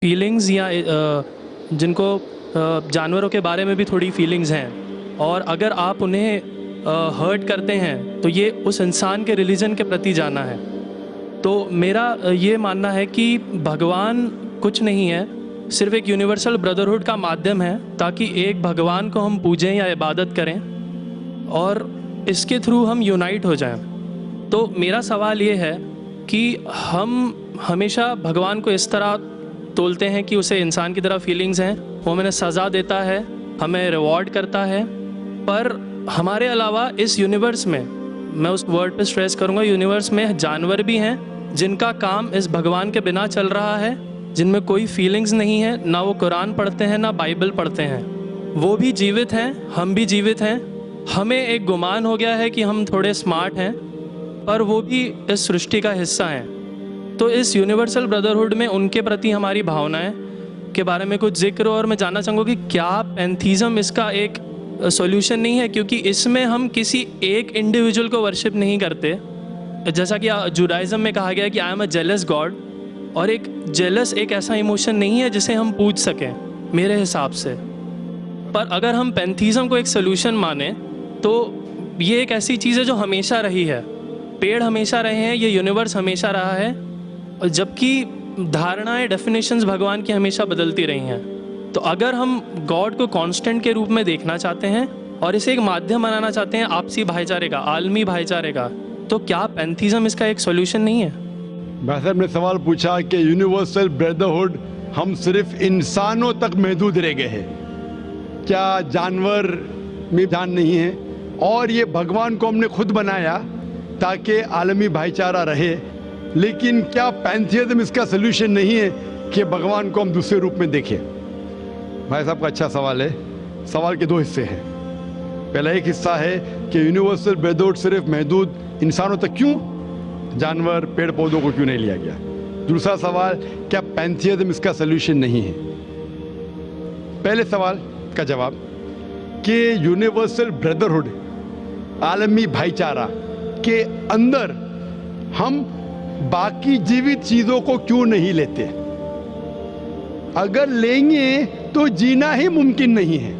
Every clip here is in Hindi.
फीलिंग्स या जिनको जानवरों के बारे में भी थोड़ी फीलिंग्स हैं, और अगर आप उन्हें हर्ट करते हैं तो ये उस इंसान के रिलीजन के प्रति जाना है। तो मेरा ये मानना है कि भगवान कुछ नहीं है, सिर्फ एक यूनिवर्सल ब्रदरहुड का माध्यम है ताकि एक भगवान को हम पूजें या इबादत करें और इसके थ्रू हम यूनाइट हो जाएं। तो मेरा सवाल ये है कि हम हमेशा भगवान को इस तरह तोलते हैं कि उसे इंसान की तरह फीलिंग्स हैं, वो हमें सज़ा देता है, हमें रिवॉर्ड करता है, पर हमारे अलावा इस यूनिवर्स में, मैं उस वर्ड पे स्ट्रेस करूँगा, यूनिवर्स में जानवर भी हैं जिनका काम इस भगवान के बिना चल रहा है, जिनमें कोई फीलिंग्स नहीं है, ना वो कुरान पढ़ते हैं ना बाइबल पढ़ते हैं। वो भी जीवित हैं, हम भी जीवित हैं। हमें एक गुमान हो गया है कि हम थोड़े स्मार्ट हैं, पर वो भी इस सृष्टि का हिस्सा हैं। तो इस यूनिवर्सल ब्रदरहुड में उनके प्रति हमारी भावनाएं के बारे में कुछ जिक्र, और मैं जानना चाहूँगा कि क्या पैंथीज़म इसका एक सॉल्यूशन नहीं है, क्योंकि इसमें हम किसी एक इंडिविजुअल को वर्शिप नहीं करते। जैसा कि जुडाइज़म में कहा गया है कि I am a jealous God, और एक जेलस एक ऐसा इमोशन नहीं है जिसे हम पूज सकें मेरे हिसाब से। पर अगर हम पैंथीज़म को एक सोल्यूशन माने तो ये एक ऐसी चीज़ है जो हमेशा रही है। पेड़ हमेशा रहे हैं, ये यूनिवर्स हमेशा रहा है, जबकि धारणाएं, डेफिनेशंस भगवान की हमेशा बदलती रही हैं। तो अगर हम गॉड को कांस्टेंट के रूप में देखना चाहते हैं और इसे एक माध्यम बनाना चाहते हैं आपसी भाईचारे का, आलमी भाईचारे का, तो क्या पैंथीज़म इसका एक सॉल्यूशन नहीं है? भाई साहब ने सवाल पूछा कि यूनिवर्सल ब्रदरहुड हम सिर्फ इंसानों तक महदूद रह गए हैं, क्या जानवर में जान नहीं है? और ये भगवान को हमने खुद बनाया ताकि आलमी भाईचारा रहे, लेकिन क्या पैंथीज़म इसका सलूशन नहीं है कि भगवान को हम दूसरे रूप में देखें? भाई साहब का अच्छा सवाल है। सवाल के दो हिस्से हैं। पहला एक हिस्सा है कि यूनिवर्सल ब्रदरहुड सिर्फ महदूद इंसानों तक क्यों, जानवर पेड़ पौधों को क्यों नहीं लिया गया? दूसरा सवाल, क्या पैंथीज़म इसका सलूशन नहीं है? पहले सवाल का जवाब कि यूनिवर्सल ब्रदरहुड, आलमी भाईचारा के अंदर हम बाकी जीवित चीज़ों को क्यों नहीं लेते? अगर लेंगे तो जीना ही मुमकिन नहीं है।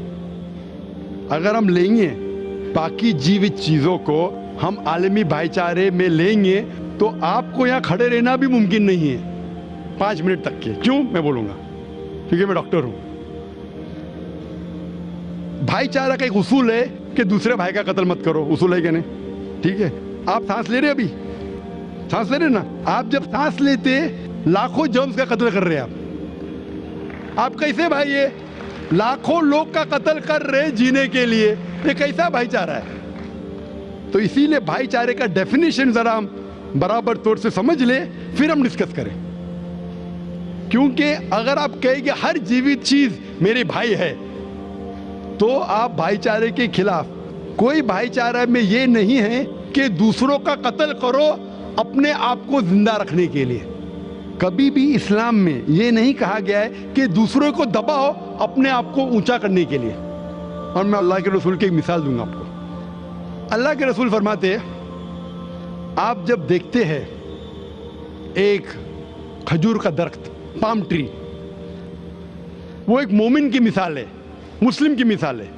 अगर हम लेंगे बाकी जीवित चीज़ों को, हम आलमी भाईचारे में लेंगे, तो आपको यहाँ खड़े रहना भी मुमकिन नहीं है 5 मिनट तक के। क्यों? मैं बोलूँगा, क्योंकि मैं डॉक्टर हूँ। भाईचारा का एक उसूल है कि दूसरे भाई का कत्ल मत करो। उसूल है कि नहीं? ठीक है, आप सांस ले रहे, अभी सांस ले रहे ना? आप जब सांस लेते लाखों जर्म्स का कत्ल कर रहे हैं आप कैसे भाई? ये लाखों लोग का कत्ल कर रहे जीने के लिए, ये कैसा भाईचारा है? तो इसीलिए भाईचारे का डेफिनेशन जरा हम बराबर तौर से समझ ले, फिर हम डिस्कस करें। क्योंकि अगर आप कहेंगे हर जीवित चीज मेरे भाई है, तो आप भाईचारे के खिलाफ। कोई भाईचारा में ये नहीं है कि दूसरों का कत्ल करो अपने आप को जिंदा रखने के लिए। कभी भी इस्लाम में ये नहीं कहा गया है कि दूसरों को दबाओ अपने आप को ऊंचा करने के लिए। और मैं अल्लाह के रसूल की एक मिसाल दूंगा आपको। अल्लाह के रसूल फरमाते हैं, आप जब देखते हैं एक खजूर का दरख्त, पाम ट्री, वो एक मोमिन की मिसाल है, मुस्लिम की मिसाल है,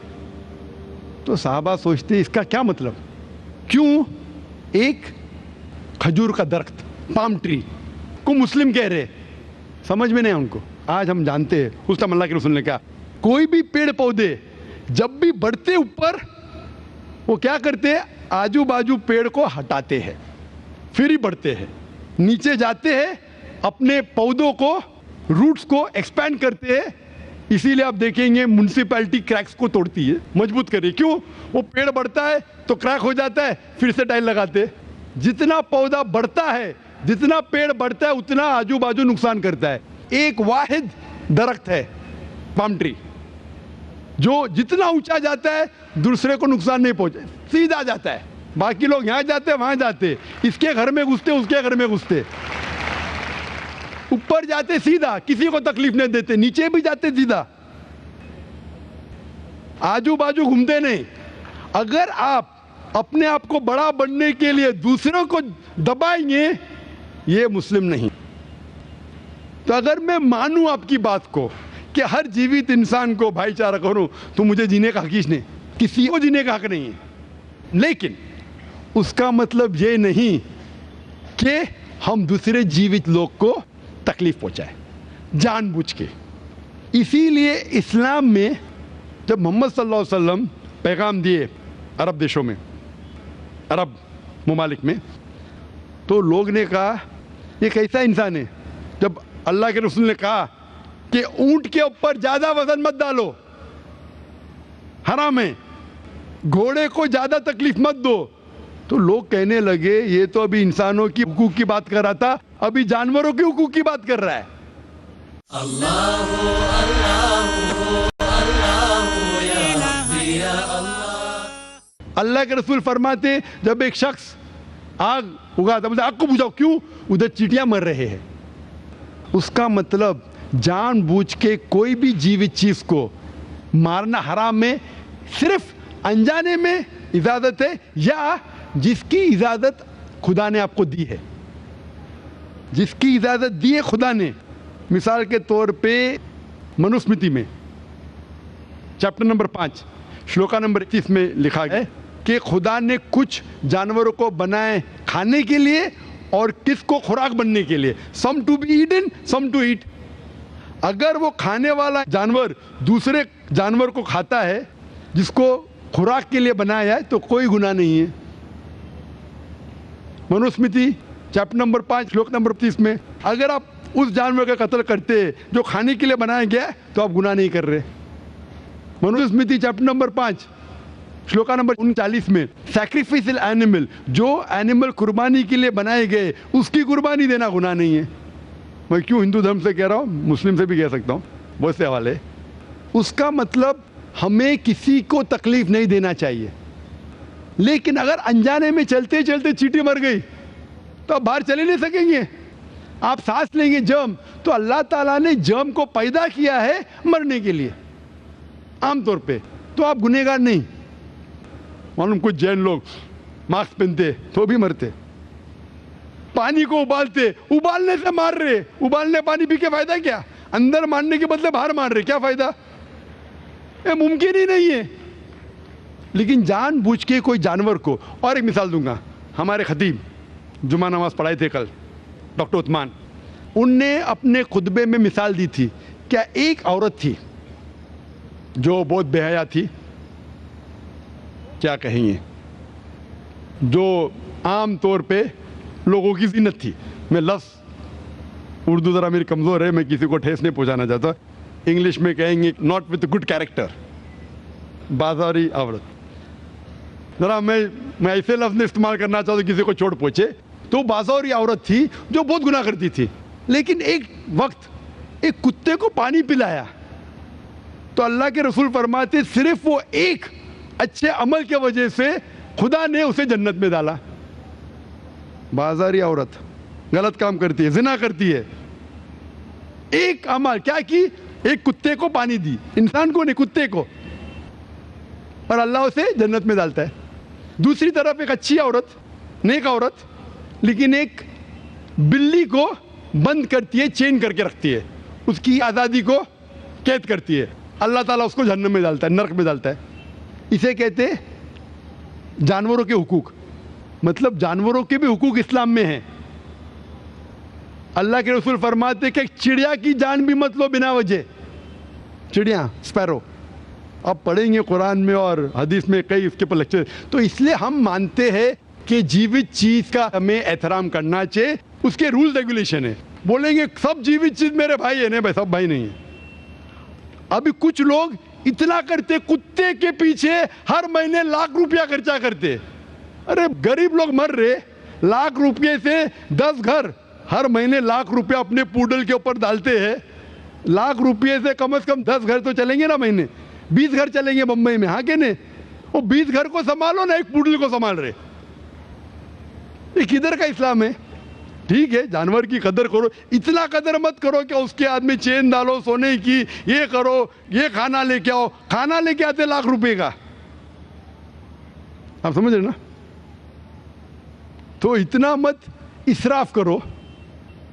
तो साहबा सोचते इसका क्या मतलब? क्यों एक खजूर का दरख्त, पाम ट्री को मुस्लिम कह रहे? समझ में नहीं उनको। आज हम जानते हैं, उस टाइम अल्लाह के रसूल ने कहा, कोई भी पेड़ पौधे जब भी बढ़ते ऊपर, वो क्या करते हैं? आजू बाजू पेड़ को हटाते हैं, फिर ही बढ़ते हैं। नीचे जाते हैं, अपने पौधों को, रूट्स को एक्सपैंड करते हैं। इसीलिए आप देखेंगे म्युनिसिपैलिटी क्रैक्स को तोड़ती है, मजबूत करे। क्यों? वो पेड़ बढ़ता है तो क्रैक हो जाता है, फिर से टाइल लगाते हैं। जितना पौधा बढ़ता है, जितना पेड़ बढ़ता है, उतना आजू बाजू नुकसान करता है। एक वाहिद दरख्त है पाम ट्री, जो जितना ऊंचा जाता है दूसरे को नुकसान नहीं पहुंचे, सीधा जाता है। बाकी लोग यहां जाते हैं, वहां जाते, इसके घर में घुसते, उसके घर में घुसते। ऊपर जाते सीधा, किसी को तकलीफ नहीं देते, नीचे भी जाते सीधा, आजू बाजू घूमते नहीं। अगर आप अपने आप को बड़ा बनने के लिए दूसरों को दबाएंगे, ये मुस्लिम नहीं। तो तो अगर मैं मानूं आपकी बात को कि हर जीवित इंसान को भाईचारा करूं, तो मुझे जीने का हक ही नहीं, किसी को जीने का हक नहीं है। लेकिन उसका मतलब ये नहीं कि हम दूसरे जीवित लोग को तकलीफ पहुंचाएं जानबूझ के। इसीलिए इस्लाम में जब मोहम्मद सल्लल्लाहु अलैहि वसल्लम पैगाम दिए अरब देशों में, अरब ममालिक में, तो लोग ने कहा ये कैसा इंसान है। जब अल्लाह के रसूल ने कहा कि ऊंट के ऊपर ज़्यादा वजन मत डालो, हराम है, घोड़े को ज़्यादा तकलीफ मत दो, तो लोग कहने लगे ये तो अभी इंसानों की हुकूक की बात कर रहा था, अभी जानवरों की हुकूक की बात कर रहा है। अल्लाह के रसूल फरमाते जब एक शख्स आग उगाता, बोलते आग को बुझाओ, क्यों? उधर चींटियां मर रहे हैं। उसका मतलब जानबूझ के कोई भी जीवित चीज को मारना हराम है। सिर्फ अनजाने में इजाजत है, या जिसकी इजाजत खुदा ने आपको दी है, जिसकी इजाजत दी है खुदा ने। मिसाल के तौर पे मनुस्मृति में चैप्टर नंबर 5 श्लोका नंबर 31 में लिखा है कि खुदा ने कुछ जानवरों को बनाए खाने के लिए और किसको खुराक बनने के लिए, some to be eaten some to eat. अगर वो खाने वाला जानवर दूसरे जानवर को खाता है जिसको खुराक के लिए बनाया है, तो कोई गुनाह नहीं है। मनुस्मृति चैप्टर नंबर 5 श्लोक नंबर 30 में अगर आप उस जानवर का कत्ल करते जो खाने के लिए बनाया गया है, तो आप गुनाह नहीं कर रहे। Manusmriti chapter number 5 shloka number 39 में सैक्रिफिशियल एनिमल, जो एनिमल कुर्बानी के लिए बनाए गए उसकी कुर्बानी देना गुनाह नहीं है। मैं क्यों हिंदू धर्म से कह रहा हूँ, मुस्लिम से भी कह सकता हूँ, बहुत से हवाले। उसका मतलब हमें किसी को तकलीफ नहीं देना चाहिए। लेकिन अगर अनजाने में चलते चलते चींटी मर गई तो आप बाहर चले नहीं सकेंगे, आप सांस लेंगे जर्म। तो अल्लाह ताला ने जर्म को पैदा किया है मरने के लिए आमतौर पे, तो आप गुनहगार नहीं। मालूम कुछ जैन लोग मास्क पहनते तो भी मरते, पानी को उबालते, उबालने से मार रहे, उबालने पानी पी के फायदा क्या? अंदर मारने के बदले बाहर मार रहे, क्या फायदा? ये मुमकिन ही नहीं है। लेकिन जानबूझ के कोई जानवर को, और एक मिसाल दूंगा, हमारे खतीब जुमा नमाज पढ़ाए थे कल, डॉक्टर उस्मान, उनने अपने खुतबे में मिसाल दी थी। क्या एक औरत थी जो बहुत बेहया थी, क्या कहेंगे, जो आम तौर पे लोगों की जीनत थी। मैं लफ्ज़ उर्दू ज़रा मेरी कमज़ोर है, मैं किसी को ठेस नहीं पहुंचाना चाहता। इंग्लिश में कहेंगे नॉट विथ गुड कैरेक्टर, बाजारी औरत। ज़रा मैं ऐसे लफ्ज़ नहीं इस्तेमाल करना चाहता किसी को चोट पहुंचे। तो बाजारी औरत थी जो बहुत गुनाह करती थी, लेकिन एक वक्त एक कुत्ते को पानी पिलाया तो अल्लाह के रसूल फरमाते सिर्फ वो एक अच्छे अमल के वजह से खुदा ने उसे जन्नत में डाला। बाजारी औरत गलत काम करती है, जिना करती है, एक अमल क्या की, एक कुत्ते को पानी दी, इंसान को नहीं कुत्ते को, और अल्लाह उसे जन्नत में डालता है। दूसरी तरफ एक अच्छी औरत, नेक औरत, लेकिन एक बिल्ली को बंद करती है, चेन करके रखती है, उसकी आज़ादी को कैद करती है, अल्लाह ताला उसको जहन्नम में डालता है, नरक में डालता है। इसे कहते जानवरों के हुकूक। मतलब जानवरों के भी हुकूक इस्लाम में हैं। अल्लाह के रसूल फरमाते कि चिड़िया की जान भी मत लो बिना वजह। चिड़िया, स्पैरो, आप पढ़ेंगे कुरान में और हदीस में कई इसके पर लेक्चर। तो इसलिए हम मानते हैं कि जीवित चीज़ का हमें एहतराम करना चाहिए, उसके रूल रेगुलेशन है। बोलेंगे सब जीवित चीज़ मेरे भाई है, नहीं भाई, सब भाई नहीं है। अभी कुछ लोग इतना करते, कुत्ते के पीछे हर महीने लाख रुपया खर्चा करते। अरे गरीब लोग मर रहे, लाख रुपये से 10 घर हर महीने लाख रुपया अपने पूडल के ऊपर डालते हैं। लाख रुपये से कम 10 घर तो चलेंगे ना महीने, 20 घर चलेंगे बम्बई में, हाँ के नहीं? वो 20 घर को संभालो ना, एक पूडल को संभाल रहे। ये किधर का इस्लाम है? ठीक है, जानवर की कदर करो, इतना कदर मत करो कि उसके हाथ में चेन डालो सोने की, ये करो, ये खाना लेके आओ। खाना लेके आते लाख रुपए का, आप समझ रहे ना? तो इतना मत इसराफ करो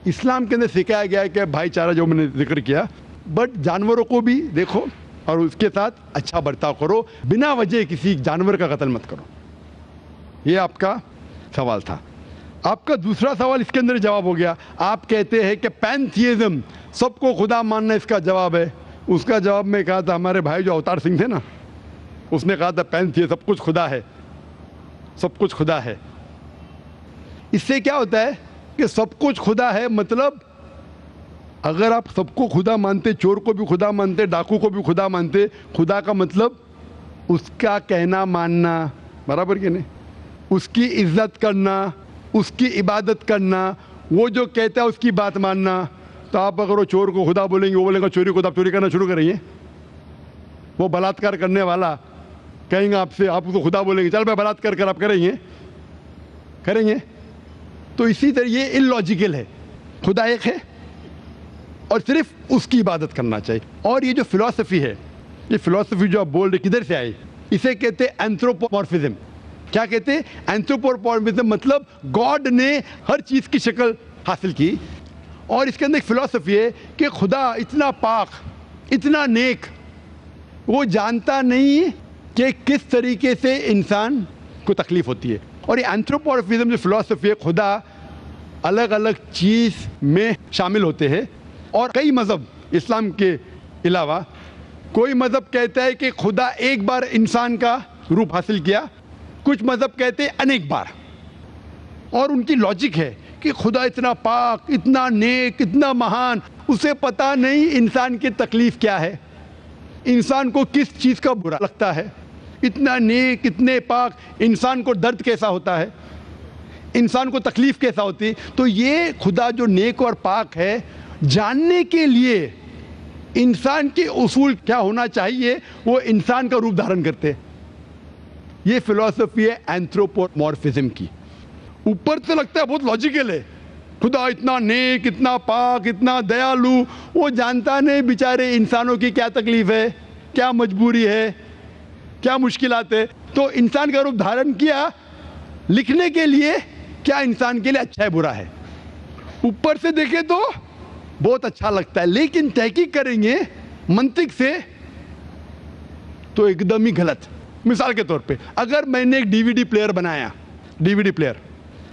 इस्लाम के अंदर सिखाया गया है कि भाईचारा जो मैंने जिक्र किया, बट जानवरों को भी देखो और उसके साथ अच्छा बर्ताव करो, बिना वजह किसी जानवर का कत्ल मत करो। ये आपका सवाल था। आपका दूसरा सवाल इसके अंदर जवाब हो गया। आप कहते हैं कि पैंथियज्म, सबको खुदा मानना इसका जवाब है। उसका जवाब में कहा था, हमारे भाई जो अवतार सिंह थे ना, उसने कहा था पैंथियज्म, सब कुछ खुदा है, सब कुछ खुदा है। इससे क्या होता है कि सब कुछ खुदा है, मतलब अगर आप सबको खुदा मानते, चोर को भी खुदा मानते, डाकू को भी खुदा मानते, खुदा का मतलब उसका कहना मानना, बराबर कि नहीं, उसकी इज्जत करना, उसकी इबादत करना, वो जो कहता है उसकी बात मानना। तो आप अगर वो चोर को खुदा बोलेंगे, वो बोलेगा चोरी को, तो आप चोरी करना शुरू करेंगे। वो बलात्कार करने वाला कहेंगे आपसे, आप उसको खुदा बोलेंगे, चल मैं बलात्कार कर, आप करेंगे? करेंगे? तो इसी तरह ये इलॉजिकल है। खुदा एक है और सिर्फ उसकी इबादत करना चाहिए। और ये जो फिलॉसफी है, ये फिलॉसफी जो आप बोल रहे किधर से आई, इसे कहते हैं एंथ्रोपोमॉर्फिज्म। क्या कहते हैं? एंथ्रोपोमॉर्फिज्म, मतलब गॉड ने हर चीज़ की शक्ल हासिल की। और इसके अंदर एक फिलॉसफी है कि खुदा इतना पाक, इतना नेक, वो जानता नहीं कि किस तरीके से इंसान को तकलीफ होती है। और ये एंथ्रोपोमॉर्फिज्म जो फिलॉसफी है, खुदा अलग अलग चीज़ में शामिल होते हैं। और कई मज़हब इस्लाम के अलावा, कोई मज़हब कहता है कि खुदा एक बार इंसान का रूप हासिल किया, कुछ मज़हब कहते हैं अनेक बार। और उनकी लॉजिक है कि खुदा इतना पाक, इतना नेक, इतना महान, उसे पता नहीं इंसान की तकलीफ़ क्या है, इंसान को किस चीज़ का बुरा लगता है। इतना नेक, इतने पाक, इंसान को दर्द कैसा होता है, इंसान को तकलीफ़ कैसा होती है। तो ये खुदा जो नेक और पाक है, जानने के लिए इंसान के उसूल क्या होना चाहिए, वो इंसान का रूप धारण करते हैं। ये फिलॉसफी है एंथ्रोपोमॉर्फिज्म की। ऊपर से लगता है बहुत लॉजिकल है, खुदा इतना नेक, इतना पाक, इतना दयालु, वो जानता नहीं बेचारे इंसानों की क्या तकलीफ है, क्या मजबूरी है, क्या मुश्किलात है। तो इंसान का रूप धारण किया लिखने के लिए, क्या इंसान के लिए अच्छा है बुरा है। ऊपर से देखें तो बहुत अच्छा लगता है, लेकिन तहकीक करेंगे मंतिक से तो एकदम ही गलत। मिसाल के तौर पे, अगर मैंने एक डीवीडी प्लेयर बनाया, डीवीडी प्लेयर,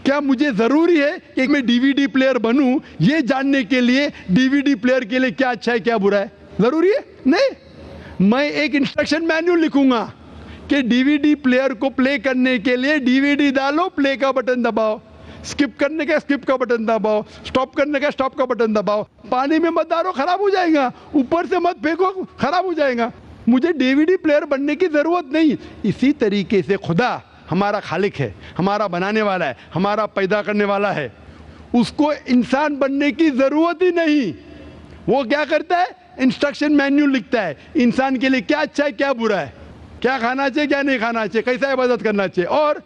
क्या मुझे ज़रूरी है कि मैं डीवीडी प्लेयर बनूं ये जानने के लिए डीवीडी प्लेयर के लिए क्या अच्छा है क्या बुरा है? ज़रूरी है? नहीं। मैं एक इंस्ट्रक्शन मैन्युअल लिखूंगा कि डीवीडी प्लेयर को प्ले करने के लिए डीवीडी डालो, प्ले का बटन दबाओ, स्किप करने का स्किप का बटन दबाओ, स्टॉप करने का स्टॉप का बटन दबाओ, पानी में मत डालो खराब हो जाएगा, ऊपर से मत फेंको खराब हो जाएगा। मुझे डीवीडी प्लेयर बनने की ज़रूरत नहीं। इसी तरीके से खुदा हमारा खालिक है, हमारा बनाने वाला है, हमारा पैदा करने वाला है, उसको इंसान बनने की ज़रूरत ही नहीं। वो क्या करता है? इंस्ट्रक्शन मैन्युअल लिखता है, इंसान के लिए क्या अच्छा है क्या बुरा है, क्या खाना चाहिए क्या नहीं खाना चाहिए, कैसा इबादत करना चाहिए। और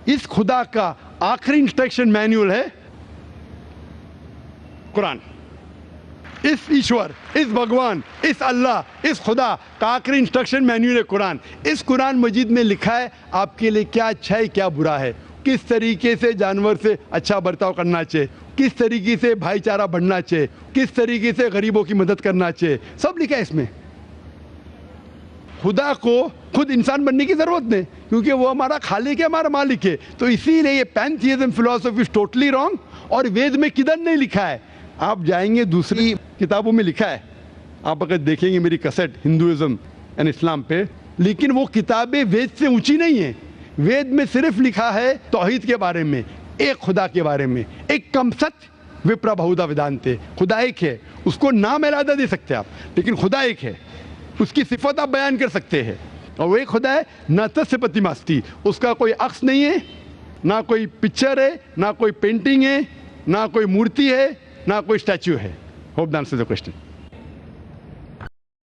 इस खुदा का आखिरी इंस्ट्रक्शन मैन्युअल है कुरान। इस ईश्वर, इस भगवान, इस अल्लाह, इस खुदा का आखिरी इंस्ट्रक्शन मैन्युअल है कुरान। इस कुरान मजीद में लिखा है आपके लिए क्या अच्छा है क्या बुरा है, किस तरीके से जानवर से अच्छा बर्ताव करना चाहिए, किस तरीके से भाईचारा बढ़ना चाहिए, किस तरीके से गरीबों की मदद करना चाहिए, सब लिखा है इसमें। खुदा को खुद इंसान बनने की ज़रूरत नहीं, क्योंकि वो हमारा खालिक है, हमारा मालिक है। तो इसीलिए ये पैंथियज्म फिलॉसफी इज टोटली रॉन्ग। और वेद में किधर नहीं लिखा है, आप जाएंगे दूसरी किताबों में लिखा है, आप अगर देखेंगे मेरी कैसेट हिंदुइज्म एंड इस्लाम पे, लेकिन वो किताबें वेद से ऊंची नहीं है। वेद में सिर्फ लिखा है तौहीद के बारे में, एक खुदा के बारे में, एक कम सत्य विप्रा बहुधा वेदांते, खुदा एक है, उसको नाम अलहदा दे सकते हैं आप, लेकिन खुदा एक है, उसकी सिफत आप बयान कर सकते हैं। और वो एक खुदा है न तस्य प्रतिमास्ति, उसका कोई अक्स नहीं है, ना कोई पिक्चर है, ना कोई पेंटिंग है, ना कोई मूर्ति है, ना कोई स्टैच्यू है। Hope that answers the question.